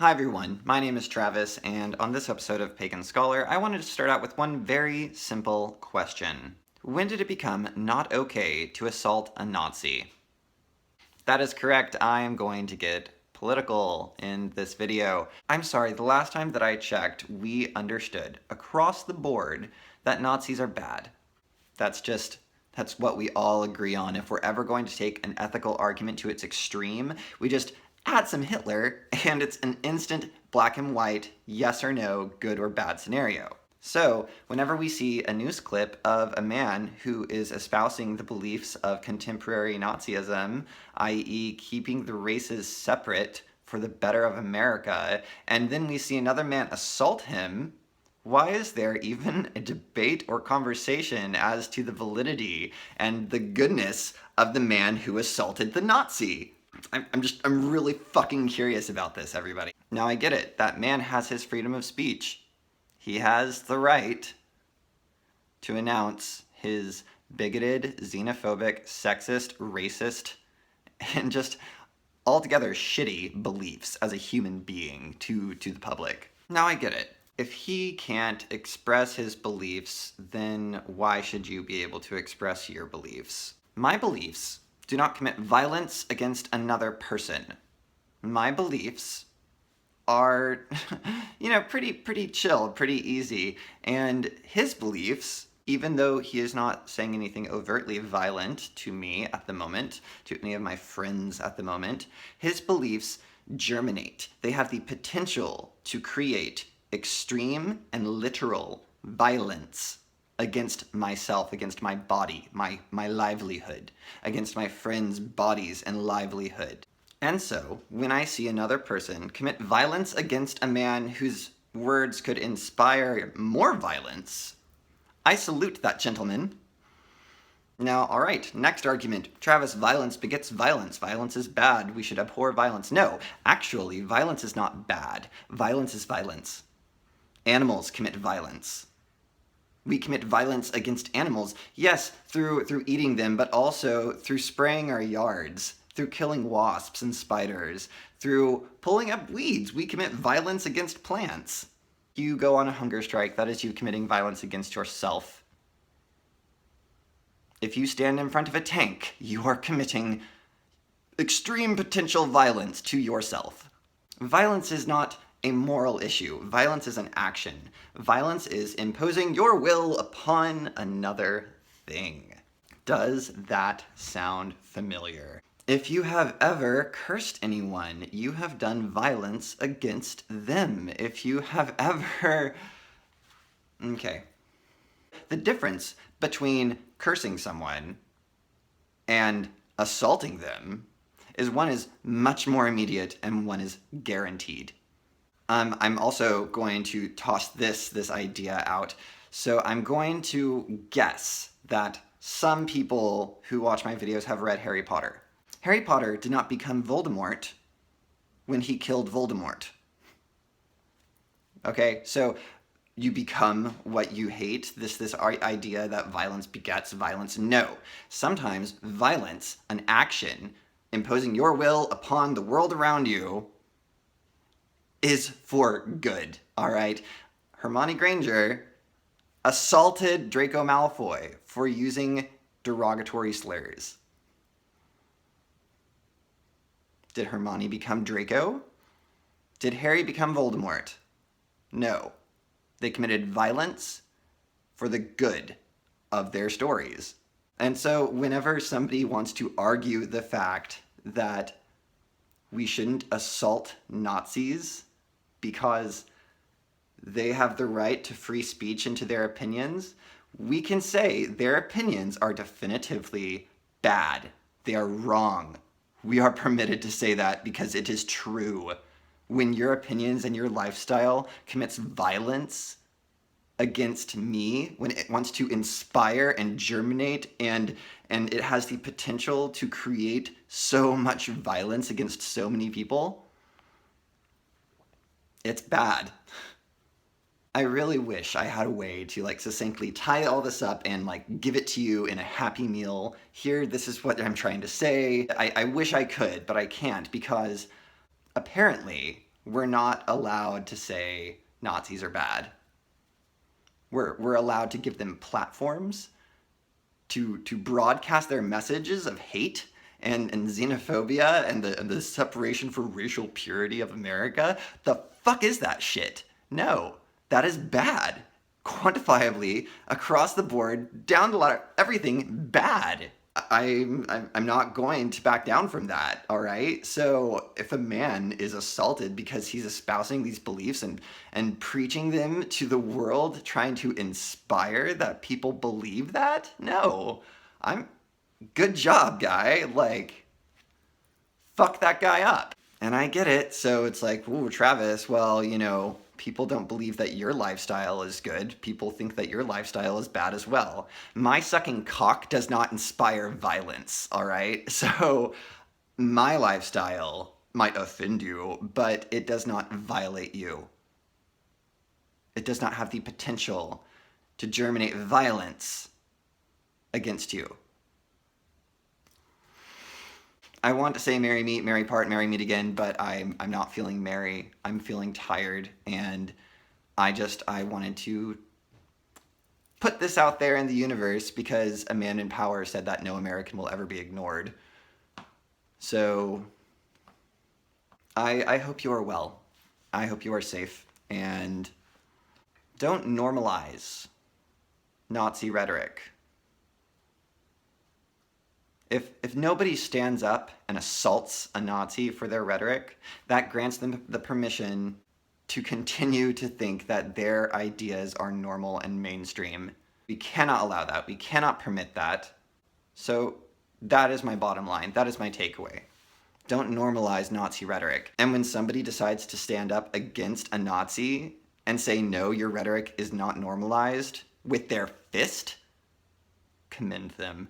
Hi everyone, my name is Travis, and on this episode of Pagan Scholar, I wanted to start out with one very simple question. When did it become not okay to assault a Nazi? That is correct, I am going to get political in this video. I'm sorry, the last time that I checked, we understood across the board that Nazis are bad. That's what we all agree on. If we're ever going to take an ethical argument to its extreme, we just add some Hitler, and it's an instant black and white, yes or no, good or bad scenario. So, whenever we see a news clip of a man who is espousing the beliefs of contemporary Nazism, i.e. keeping the races separate for the better of America, and then we see another man assault him, why is there even a debate or conversation as to the validity and the goodness of the man who assaulted the Nazi? I'm really fucking curious about this, everybody. Now I get it, that man has his freedom of speech. He has the right to announce his bigoted, xenophobic, sexist, racist, and just altogether shitty beliefs as a human being to the public. Now I get it. If he can't express his beliefs, then why should you be able to express your beliefs? My beliefs do not commit violence against another person. My beliefs are, pretty chill, pretty easy. And his beliefs, even though he is not saying anything overtly violent to me at the moment, to any of my friends at the moment, his beliefs germinate. They have the potential to create extreme and literal violence against myself, against my body, my livelihood, against my friends' bodies and livelihood. And so, when I see another person commit violence against a man whose words could inspire more violence, I salute that gentleman. Now, alright, next argument. Travis, violence begets violence. Violence is bad. We should abhor violence. No, actually, violence is not bad. Violence is violence. Animals commit violence. We commit violence against animals, yes, through eating them, but also through spraying our yards, through killing wasps and spiders, through pulling up weeds. We commit violence against plants. You go on a hunger strike, that is you committing violence against yourself. If you stand in front of a tank, you are committing extreme potential violence to yourself. Violence is not a moral issue. Violence is an action. Violence is imposing your will upon another thing. Does that sound familiar? If you have ever cursed anyone, you have done violence against them. If you have ever... Okay. The difference between cursing someone and assaulting them is one is much more immediate and one is guaranteed. I'm also going to toss this idea out. So I'm going to guess that some people who watch my videos have read Harry Potter. Harry Potter did not become Voldemort when he killed Voldemort. Okay, so you become what you hate, this idea that violence begets violence. No, sometimes violence, an action, imposing your will upon the world around you, is for good, all right? Hermione Granger assaulted Draco Malfoy for using derogatory slurs. Did Hermione become Draco? Did Harry become Voldemort? No. They committed violence for the good of their stories. And so whenever somebody wants to argue the fact that we shouldn't assault Nazis because they have the right to free speech and to their opinions, we can say their opinions are definitively bad. They are wrong. We are permitted to say that because it is true. When your opinions and your lifestyle commits violence against me, when it wants to inspire and germinate and it has the potential to create so much violence against so many people, it's bad. I really wish I had a way to succinctly tie all this up and give it to you in a happy meal. Here, this is what I'm trying to say. I wish I could, but I can't because apparently we're not allowed to say Nazis are bad. We're allowed to give them platforms to broadcast their messages of hate and xenophobia and the separation for racial purity of America. The fuck is that shit? No, that is bad. Quantifiably, across the board, down the ladder, everything bad. I'm not going to back down from that, all right? So if a man is assaulted because he's espousing these beliefs and preaching them to the world, trying to inspire that people believe that, no. Good job, guy. Like, fuck that guy up. And I get it. So it's like, ooh, Travis, well, people don't believe that your lifestyle is good. People think that your lifestyle is bad as well. My sucking cock does not inspire violence, all right? So my lifestyle might offend you, but it does not violate you. It does not have the potential to germinate violence against you. I want to say marry me, marry part, marry meet again, but I'm not feeling merry. I'm feeling tired, and I wanted to put this out there in the universe because a man in power said that no American will ever be ignored. So I hope you are well. I hope you are safe, and don't normalize Nazi rhetoric. If nobody stands up and assaults a Nazi for their rhetoric, that grants them the permission to continue to think that their ideas are normal and mainstream. We cannot allow that. We cannot permit that. So that is my bottom line. That is my takeaway. Don't normalize Nazi rhetoric. And when somebody decides to stand up against a Nazi and say, no, your rhetoric is not normalized with their fist, commend them.